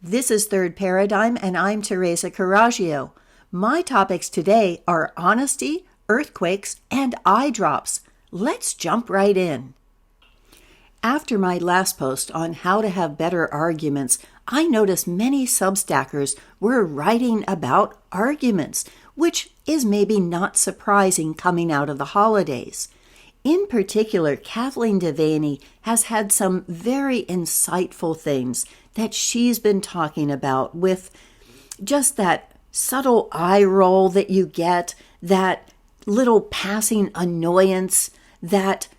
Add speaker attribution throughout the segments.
Speaker 1: This is Third Paradigm, and I'm Teresa Carraggio. My topics today are honesty, earthquakes, and eye drops. Let's jump right in. After my last post on how to have better arguments, I noticed many Substackers were writing about arguments, which is maybe not surprising coming out of the holidays. In particular, Kathleen Devaney has had some very insightful things that she's been talking about, with just that subtle eye roll that you get, that little passing annoyance, that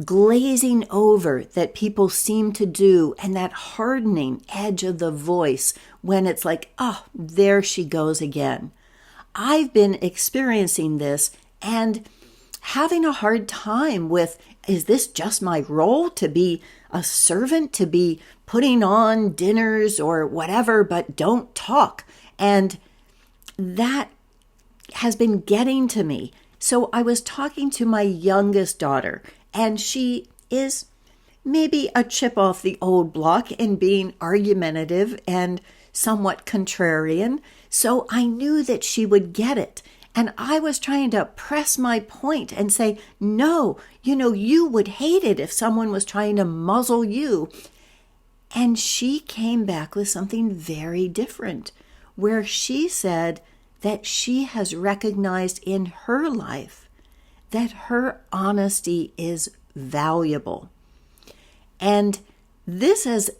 Speaker 1: glazing over that people seem to do, and that hardening edge of the voice when it's like, oh, there she goes again. I've been experiencing this and having a hard time with, is this just my role to be a servant, to be putting on dinners or whatever, but don't talk? And that has been getting to me. So I was talking to my youngest daughter, and she is maybe a chip off the old block in being argumentative and somewhat contrarian. So I knew that she would get it. And I was trying to press my point and say, no, you would hate it if someone was trying to muzzle you. And she came back with something very different, where she said that she has recognized in her life that her honesty is valuable. And this is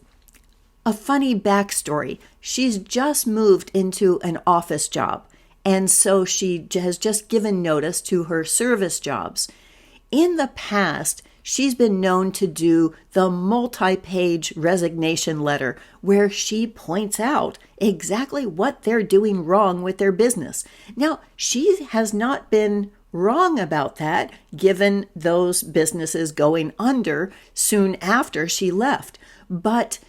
Speaker 1: a funny backstory. She's just moved into an office job. And so she has just given notice to her service jobs. In the past, she's been known to do the multi-page resignation letter where she points out exactly what they're doing wrong with their business. Now, she has not been wrong about that, given those businesses going under soon after she left. But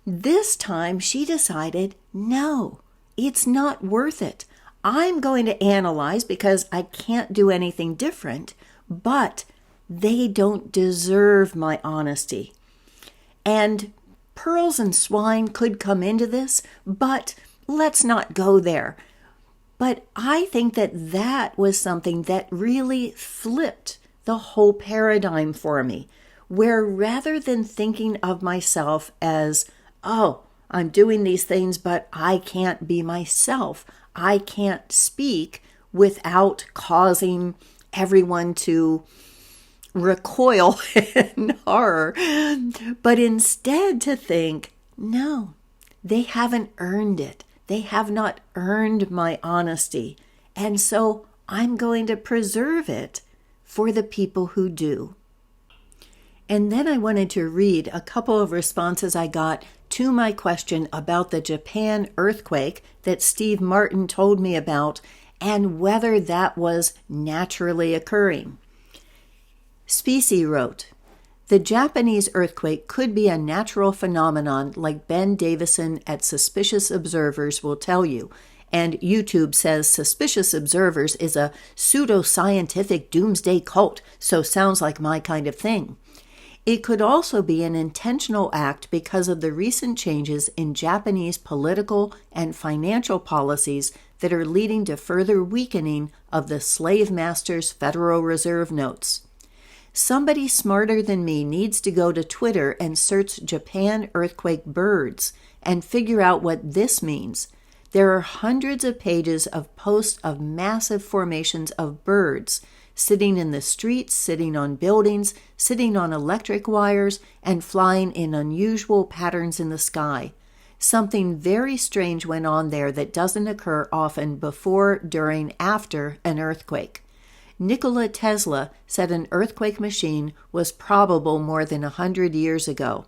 Speaker 1: this time she decided, no, it's not worth it. I'm going to analyze because I can't do anything different, but they don't deserve my honesty. And pearls and swine could come into this, but let's not go there. But I think that was something that really flipped the whole paradigm for me, where rather than thinking of myself as, oh, I'm doing these things, but I can't be myself, I can't speak without causing everyone to recoil in horror, but instead to think, no, they haven't earned it. They have not earned my honesty. And so I'm going to preserve it for the people who do. And then I wanted to read a couple of responses I got to my question about the Japan earthquake that Steve Martin told me about and whether that was naturally occurring. Specie wrote, the Japanese earthquake could be a natural phenomenon like Ben Davison at Suspicious Observers will tell you. And YouTube says Suspicious Observers is a pseudoscientific doomsday cult, so sounds like my kind of thing. It could also be an intentional act because of the recent changes in Japanese political and financial policies that are leading to further weakening of the slave master's Federal Reserve notes. Somebody smarter than me needs to go to Twitter and search Japan earthquake birds and figure out what this means. There are hundreds of pages of posts of massive formations of birds sitting in the streets, sitting on buildings, sitting on electric wires, and flying in unusual patterns in the sky. Something very strange went on there that doesn't occur often before, during, after an earthquake. Nikola Tesla said an earthquake machine was probable more than 100 years ago.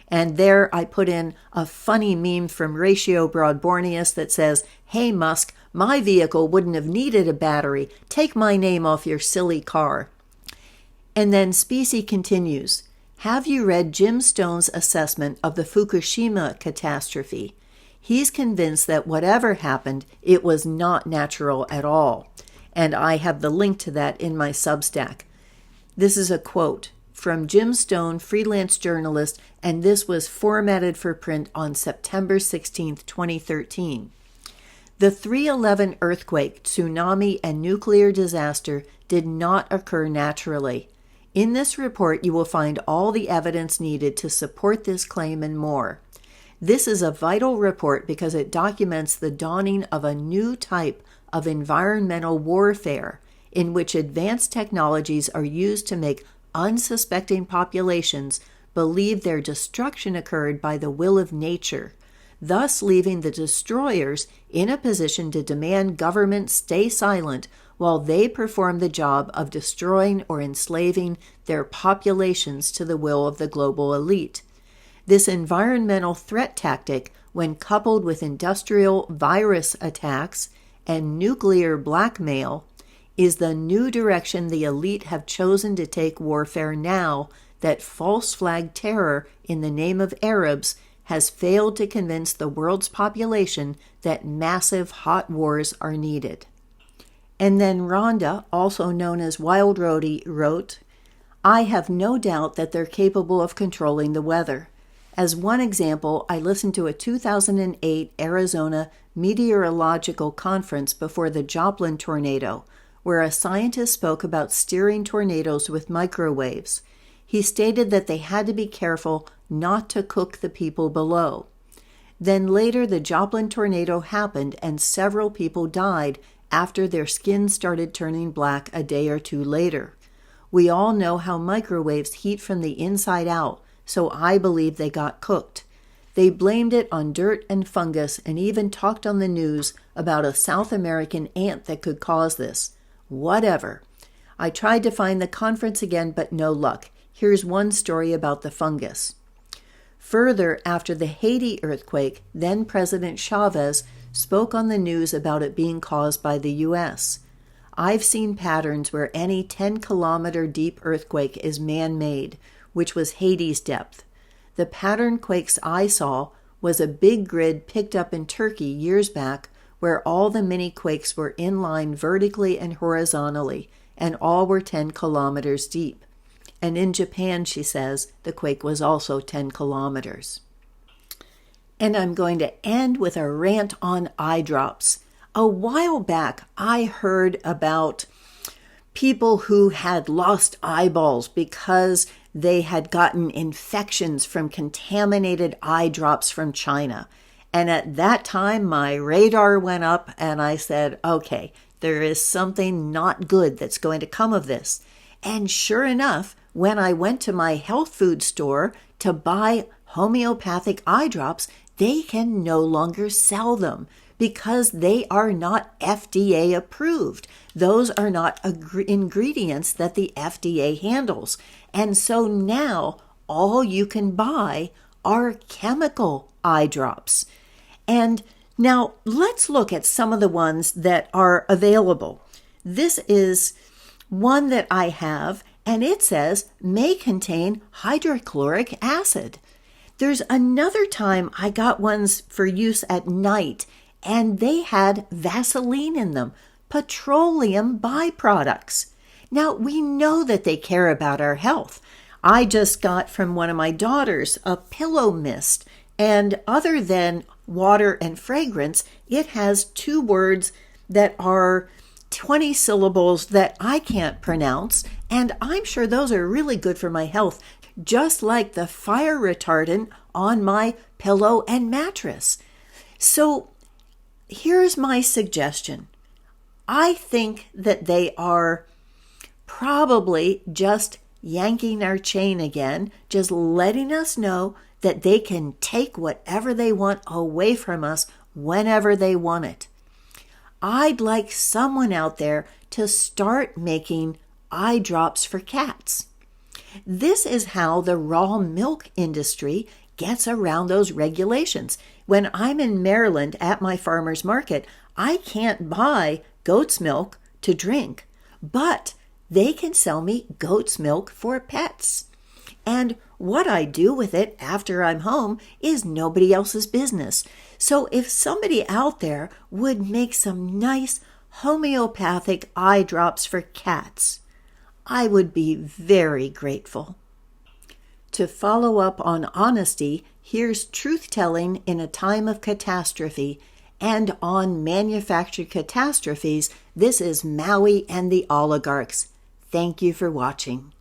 Speaker 1: And there I put in a funny meme from Ratio Broadborneus that says, hey Musk, my vehicle wouldn't have needed a battery. Take my name off your silly car. And then Specie continues, have you read Jim Stone's assessment of the Fukushima catastrophe? He's convinced that whatever happened, it was not natural at all. And I have the link to that in my Substack. This is a quote. from Jim Stone, freelance journalist, and this was formatted for print on September 16, 2013. The 3/11 earthquake, tsunami, and nuclear disaster did not occur naturally. In this report, you will find all the evidence needed to support this claim and more. This is a vital report because it documents the dawning of a new type of environmental warfare in which advanced technologies are used to make unsuspecting populations believe their destruction occurred by the will of nature, thus leaving the destroyers in a position to demand government stay silent while they perform the job of destroying or enslaving their populations to the will of the global elite. This environmental threat tactic, when coupled with industrial virus attacks and nuclear blackmail, is the new direction the elite have chosen to take warfare now that false flag terror in the name of Arabs has failed to convince the world's population that massive hot wars are needed. And then Rhonda, also known as Wild Rhodey, wrote, I have no doubt that they're capable of controlling the weather. As one example, I listened to a 2008 Arizona meteorological conference before the Joplin tornado, where a scientist spoke about steering tornadoes with microwaves. He stated that they had to be careful not to cook the people below. Then later, the Joplin tornado happened and several people died after their skin started turning black a day or two later. We all know how microwaves heat from the inside out, so I believe they got cooked. They blamed it on dirt and fungus and even talked on the news about a South American ant that could cause this. Whatever. I tried to find the conference again, but no luck. Here's one story about the fungus. Further, after the Haiti earthquake, then President Chavez spoke on the news about it being caused by the U.S. I've seen patterns where any 10-kilometer deep earthquake is man-made, which was Haiti's depth. The pattern quakes I saw was a big grid picked up in Turkey years back where all the mini quakes were in line vertically and horizontally, and all were 10 kilometers deep. And in Japan, she says, the quake was also 10 kilometers. And I'm going to end with a rant on eye drops. A while back, I heard about people who had lost eyeballs because they had gotten infections from contaminated eye drops from China. And at that time, my radar went up and I said, okay, there is something not good that's going to come of this. And sure enough, when I went to my health food store to buy homeopathic eye drops, they can no longer sell them because they are not FDA approved. Those are not ingredients that the FDA handles. And so now all you can buy are chemical eye drops. And now let's look at some of the ones that are available. This is one that I have, and it says may contain hydrochloric acid. There's another time I got ones for use at night, and they had Vaseline in them, petroleum byproducts. Now, we know that they care about our health. I just got from one of my daughters a pillow mist, and other than water and fragrance, it has 2 words that are 20 syllables that I can't pronounce, and I'm sure those are really good for my health, just like the fire retardant on my pillow and mattress. So here's my suggestion. I think that they are probably just yanking our chain again, just letting us know that they can take whatever they want away from us whenever they want it. I'd like someone out there to start making eye drops for cats. This is how the raw milk industry gets around those regulations. When I'm in Maryland at my farmer's market, I can't buy goat's milk to drink, but they can sell me goat's milk for pets. And what I do with it after I'm home is nobody else's business. So if somebody out there would make some nice homeopathic eye drops for cats, I would be very grateful. To follow up on honesty, here's truth-telling in a time of catastrophe. And on manufactured catastrophes, this is Maui and the oligarchs. Thank you for watching.